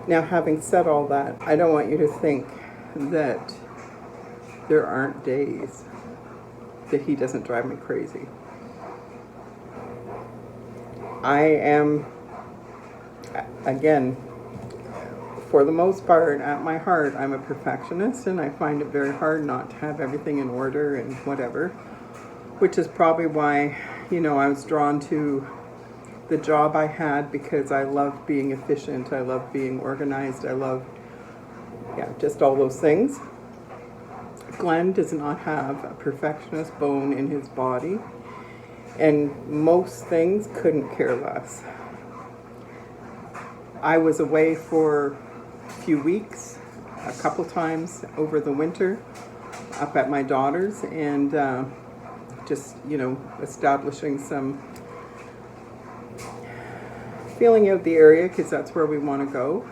Now, having said all that, I don't want you to think that there aren't days that he doesn't drive me crazy. I am, again, for the most part, at my heart, I'm a perfectionist, and I find it very hard not to have everything in order and whatever, which is probably why, I was drawn to the job I had, because I love being efficient, I love being organized, I love, just all those things. Glenn does not have a perfectionist bone in his body, and most things couldn't care less. I was away for a few weeks, a couple times over the winter, up at my daughter's, and just, establishing some, feeling out the area, because that's where we want to go.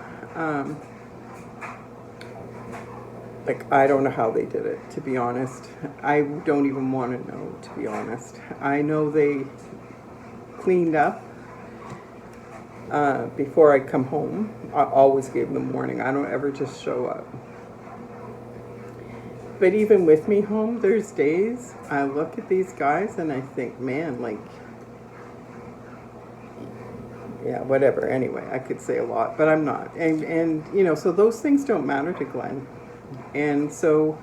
I don't know how they did it, to be honest. I don't even want to know, to be honest. I know they cleaned up before I come home. I always gave them warning. I don't ever just show up. But even with me home, there's days I look at these guys and I think, man, whatever. Anyway, I could say a lot, but I'm not. And so those things don't matter to Glenn. And so,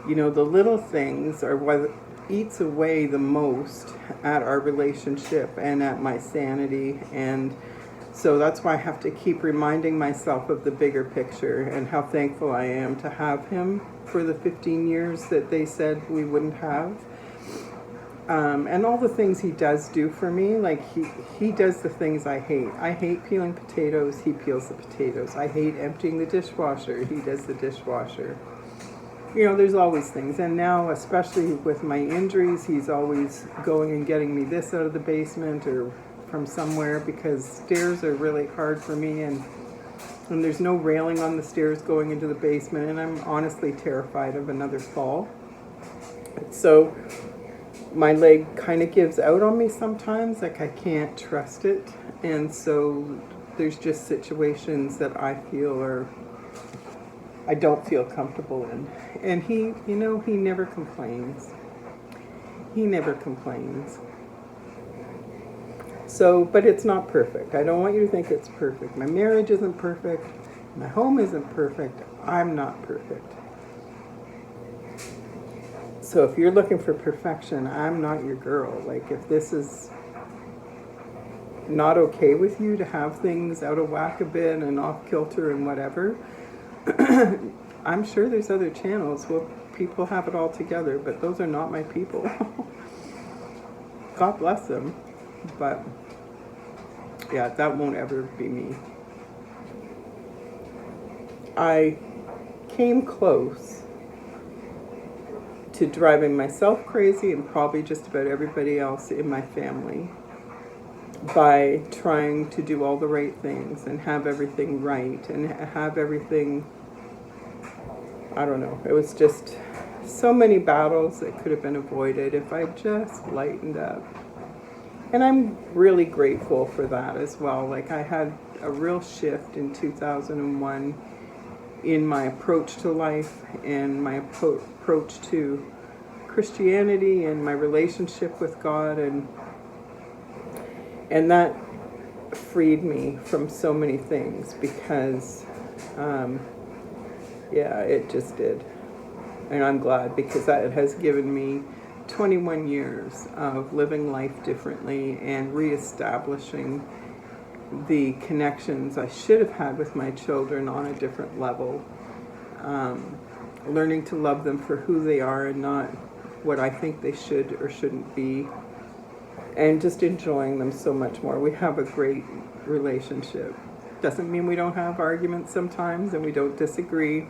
the little things are what eats away the most at our relationship and at my sanity. And so that's why I have to keep reminding myself of the bigger picture and how thankful I am to have him for the 15 years that they said we wouldn't have. And all the things he does do for me, he does the things I hate. I hate peeling potatoes, he peels the potatoes. I hate emptying the dishwasher, he does the dishwasher. There's always things. And now, especially with my injuries, he's always going and getting me this out of the basement or from somewhere, because stairs are really hard for me, and there's no railing on the stairs going into the basement, and I'm honestly terrified of another fall. So my leg kind of gives out on me sometimes, I can't trust it. And so there's just situations that I don't feel comfortable in. And he never complains. He never complains. So, but it's not perfect. I don't want you to think it's perfect. My marriage isn't perfect. My home isn't perfect. I'm not perfect. So if you're looking for perfection, I'm not your girl. If this is not okay with you to have things out of whack a bit and off kilter and whatever, I'm sure there's other channels where people have it all together, but those are not my people. God bless them. But yeah, that won't ever be me. I came close to driving myself crazy, and probably just about everybody else in my family, by trying to do all the right things and have everything right and have everything, I don't know. It was just so many battles that could have been avoided if I just lightened up. And I'm really grateful for that as well. I had a real shift in 2001 in my approach to life and my approach to Christianity and my relationship with God, and that freed me from so many things, because it just did. And I'm glad, because that has given me 21 years of living life differently and reestablishing the connections I should have had with my children on a different level. Learning to love them for who they are and not what I think they should or shouldn't be. And just enjoying them so much more. We have a great relationship. Doesn't mean we don't have arguments sometimes and we don't disagree,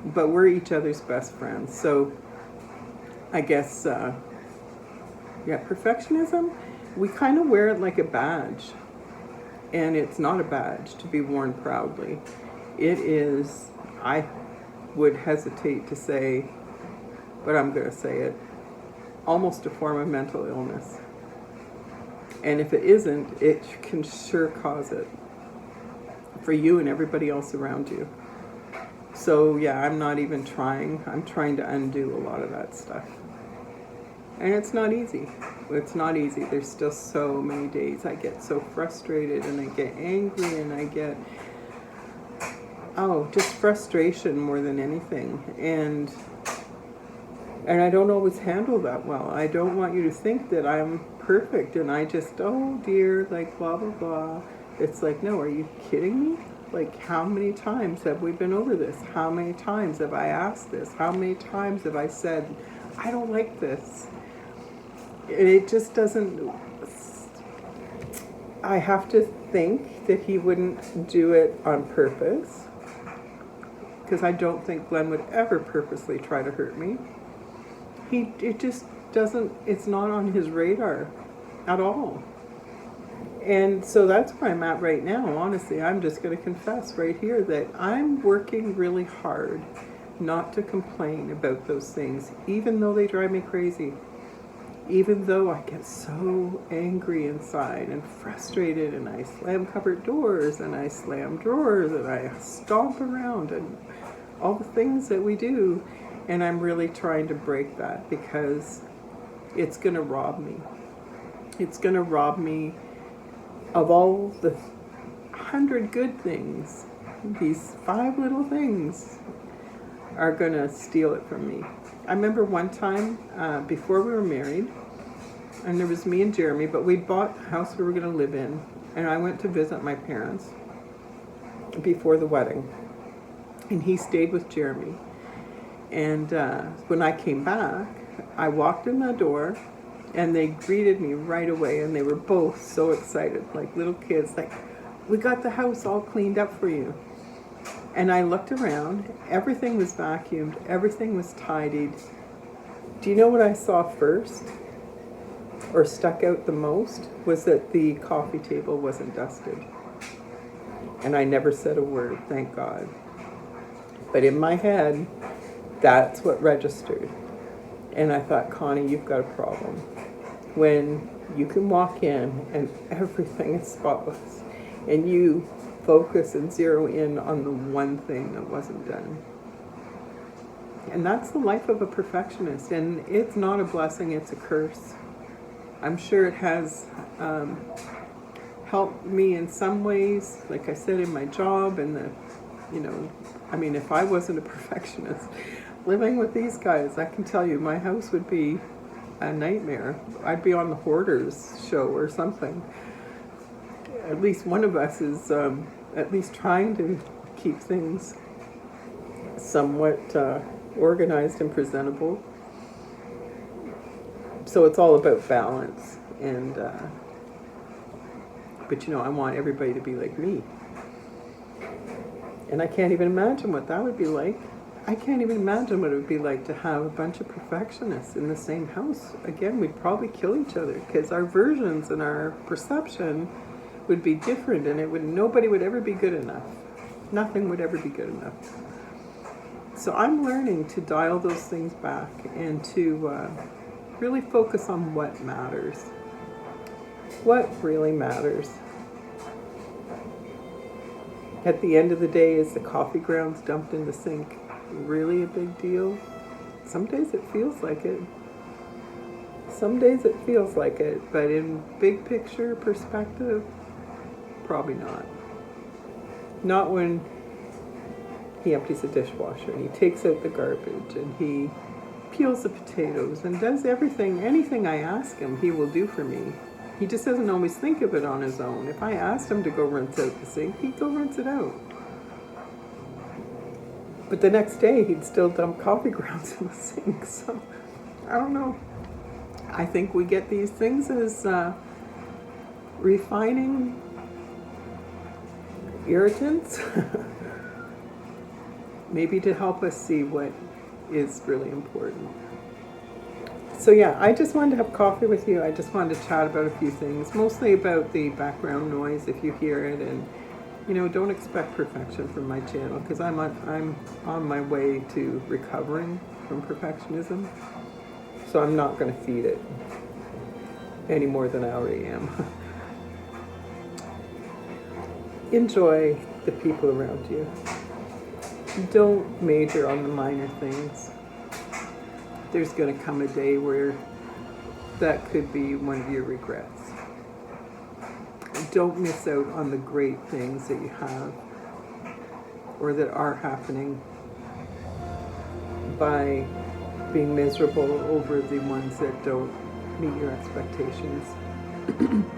but we're each other's best friends. So I guess, perfectionism, we kind of wear it like a badge. And it's not a badge to be worn proudly. It is, I would hesitate to say, but I'm going to say it, almost a form of mental illness. And if it isn't, it can sure cause it. for you and everybody else around you. So yeah, I'm not even trying. I'm trying to undo a lot of that stuff. And it's not easy. It's not easy. There's still so many days I get so frustrated and I get angry and I get, just frustration more than anything. And I don't always handle that well. I don't want you to think that I'm perfect and I just, oh dear, like blah, blah, blah. It's like, no, are you kidding me? Like, how many times have we been over this? How many times have I asked this? How many times have I said, I don't like this? It just doesn't, I have to think that he wouldn't do it on purpose, because I don't think Glenn would ever purposely try to hurt me. It just doesn't, it's not on his radar at all. And so that's where I'm at right now. Honestly, I'm just going to confess right here that I'm working really hard not to complain about those things, even though they drive me crazy. Even though I get so angry inside and frustrated and I slam cupboard doors and I slam drawers and I stomp around and all the things that we do. And I'm really trying to break that because it's going to rob me. It's going to rob me of all the 100 good things. These 5 little things are going to steal it from me. I remember one time before we were married, and there was me and Jeremy, but we'd bought the house we were going to live in, and I went to visit my parents before the wedding, and he stayed with Jeremy. And when I came back, I walked in the door, and they greeted me right away, and they were both so excited, like little kids, like, we got the house all cleaned up for you. And I looked around, everything was vacuumed, everything was tidied. Do you know what I saw first, or stuck out the most, was that the coffee table wasn't dusted. And I never said a word, thank God. But in my head, that's what registered. And I thought, Connie, you've got a problem. When you can walk in and everything is spotless, and you focus and zero in on the one thing that wasn't done. And that's the life of a perfectionist. And it's not a blessing, it's a curse. I'm sure it has helped me in some ways, like I said, in my job and if I wasn't a perfectionist, living with these guys, I can tell you my house would be a nightmare. I'd be on the Hoarders show or something. At least one of us is at least trying to keep things somewhat organized and presentable. So it's all about balance. And but I want everybody to be like me. And I can't even imagine what that would be like. I can't even imagine what it would be like to have a bunch of perfectionists in the same house. Again, we'd probably kill each other because our versions and our perception would be different, and nobody would ever be good enough. Nothing would ever be good enough. So I'm learning to dial those things back and to really focus on what matters. What really matters. At the end of the day, is the coffee grounds dumped in the sink really a big deal? Some days it feels like it. Some days it feels like it, but in big picture perspective, probably not. Not when he empties the dishwasher and he takes out the garbage and he peels the potatoes and does anything I ask him, he will do for me. He just doesn't always think of it on his own. If I asked him to go rinse out the sink, he'd go rinse it out. But the next day, he'd still dump coffee grounds in the sink. So, I don't know. I think we get these things as refining irritants. Maybe to help us see what is really important. So yeah, I just wanted to have coffee with you. I just wanted to chat about a few things, mostly about the background noise if you hear it, and don't expect perfection from my channel because I'm on my way to recovering from perfectionism. So I'm not going to feed it any more than I already am. enjoy the people around you. Don't major on the minor things. There's going to come a day where that could be one of your regrets. Don't miss out on the great things that you have or that are happening by being miserable over the ones that don't meet your expectations.